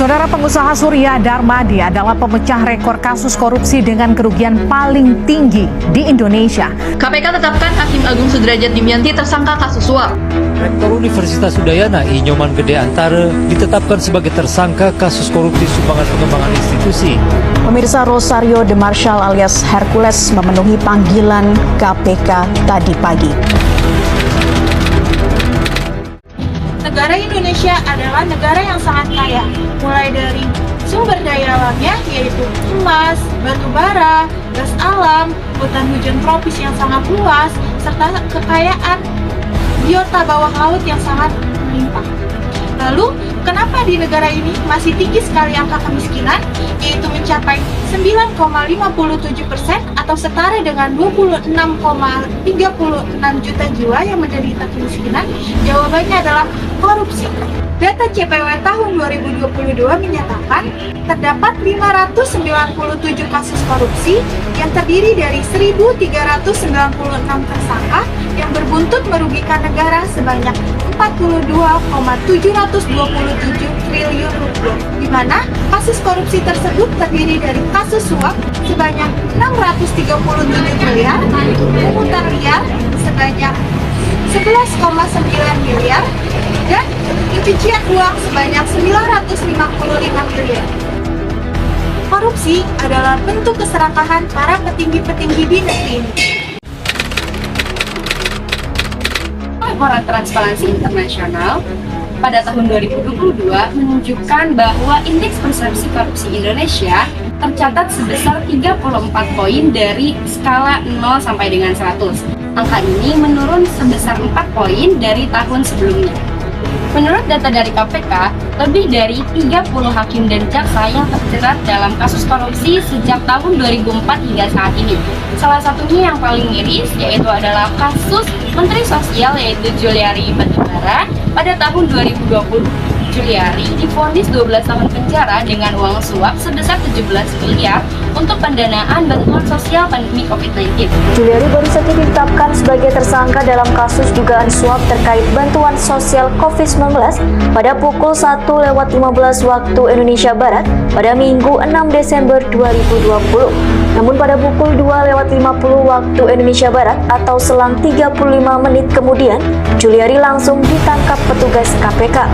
Saudara, pengusaha Surya Darmadi adalah pemecah rekor kasus korupsi dengan kerugian paling tinggi di Indonesia. KPK tetapkan Hakim Agung Sudrajat Dimyanti tersangka kasus suap. Rektor Universitas Udayana I. Nyoman Gede Antara ditetapkan sebagai tersangka kasus korupsi sumbangan pengembangan institusi. Pemirsa, Rosario de Marshall alias Hercules memenuhi panggilan KPK tadi pagi. Negara Indonesia adalah negara yang sangat kaya, mulai dari sumber daya alamnya yaitu emas, batu bara, gas alam, hutan hujan tropis yang sangat luas, serta kekayaan biota bawah laut yang sangat melimpah. Lalu, kenapa di negara ini masih tinggi sekali angka kemiskinan, yaitu mencapai 9,57% atau setara dengan 26,36 juta jiwa yang menderita kemiskinan? Jawabannya adalah korupsi. Data CPW tahun 2022 menyatakan terdapat 597 kasus korupsi yang terdiri dari 1.396 tersangka yang berbuntut merugikan negara sebanyak 42,727 triliun rupiah, di mana kasus korupsi tersebut terdiri dari kasus suap sebanyak 637 miliar, pungutan liar sebanyak 11,9 miliar, dan pencucian uang sebanyak 955 miliar. Korupsi adalah bentuk keserakahan para petinggi-petinggi di negeri ini. Laporan Transparansi Internasional pada tahun 2022 menunjukkan bahwa indeks persepsi korupsi Indonesia tercatat sebesar 34 poin dari skala 0 sampai dengan 100. Angka ini menurun sebesar 4 poin dari tahun sebelumnya. Menurut data dari KPK, lebih dari 30 hakim dan jaksa yang terjerat dalam kasus korupsi sejak tahun 2004 hingga saat ini. Salah satunya yang paling miris yaitu adalah kasus Menteri Sosial yaitu Juliari Batubara pada tahun 2020. Juliari divonis 12 tahun penjara dengan uang suap sebesar 17 miliar untuk pendanaan bantuan sosial pandemi COVID-19. Juliari baru saja ditetapkan sebagai tersangka dalam kasus dugaan suap terkait bantuan sosial COVID-19 pada pukul 1:15 waktu Indonesia Barat pada Minggu 6 Desember 2020. Namun pada pukul 2:50 waktu Indonesia Barat atau selang 35 menit kemudian, Juliari langsung ditangkap petugas KPK.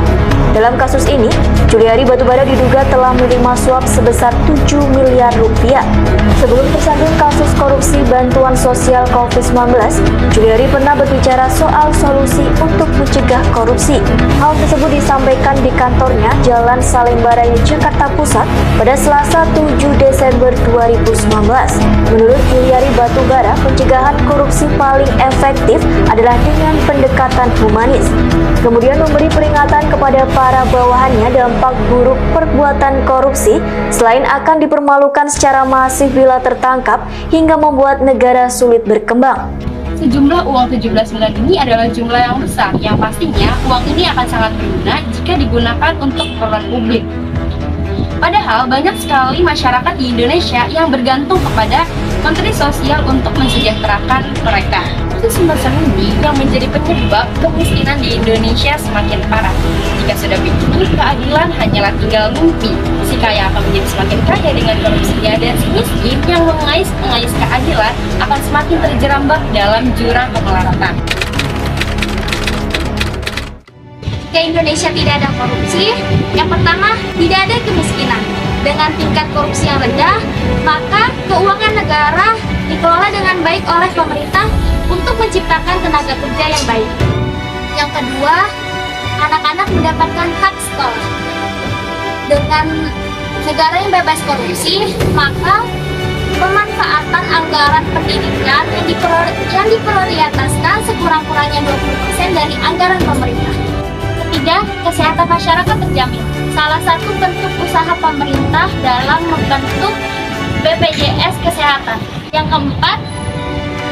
Dalam kasus ini, Juliari Batubara diduga telah menerima suap sebesar 7 miliar rupiah. Sebelum tersandung kasus korupsi bantuan sosial COVID-19, Juliari pernah berbicara soal solusi untuk mencegah korupsi. Hal tersebut disampaikan di kantornya Jalan Salemba Raya, Jakarta Pusat pada Selasa 7 Desember 2019. Menurut Juliari Batubara, pencegahan korupsi paling efektif adalah dengan pendekatan humanis. Kemudian memberi peringatan kepada para bawahannya dampak buruk perbuatan korupsi selain akan dipermalukan secara masif bila tertangkap hingga membuat negara sulit berkembang. Sejumlah uang 17 miliar ini adalah jumlah yang besar, yang pastinya uang ini akan sangat berguna jika digunakan untuk keperluan publik. Padahal banyak sekali masyarakat di Indonesia yang bergantung kepada Menteri Sosial untuk mensejahterakan mereka. Itu semacam ini yang menjadi penyebab kemiskinan di Indonesia semakin parah. Jika sudah begini, keadilan hanyalah tinggal mimpi. Si kaya akan menjadi semakin kaya dengan korupsinya, dan si miskin yang mengais-ngais keadilan akan semakin terjerambab dalam jurang kemelaratan. Jika Indonesia tidak ada korupsi, yang pertama, tidak ada kemiskinan. Dengan tingkat korupsi yang rendah, maka keuangan negara dikelola dengan baik oleh pemerintah untuk menciptakan tenaga kerja yang baik. Yang kedua, anak-anak mendapatkan hak sekolah. Dengan negara yang bebas korupsi, maka pemanfaatan anggaran pendidikan yang diprioritaskan sekurang-kurangnya 20% dari anggaran pemerintah. Ketiga, kesehatan masyarakat terjamin. Salah satu bentuk usaha pemerintah dalam membentuk BPJS Kesehatan. Yang keempat,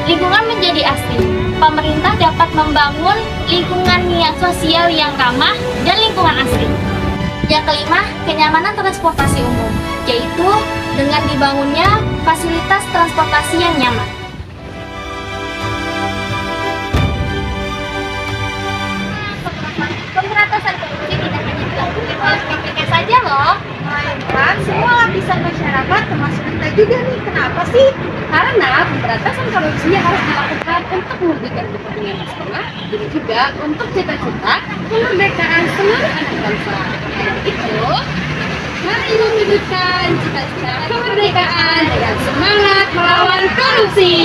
lingkungan menjadi asri. Pemerintah dapat membangun lingkungan yang sosial yang ramah dan lingkungan asri. Yang kelima, kenyamanan transportasi umum, yaitu dengan dibangunnya fasilitas transportasi yang nyaman. Pemberantasan korupsi tidak hanya dilakukan oleh KPK saja, aja loh. Melainkan semua lapisan masyarakat termasuk kita juga nih. Kenapa sih? Karena pemberantasan korupsi harus dilakukan untuk mewujudkan kepentingan bersama, dan juga untuk cita-cita kemerdekaan seluruh anak bangsa. Dan itu, mari mewujudkan cita-cita kemerdekaan dengan semangat melawan korupsi.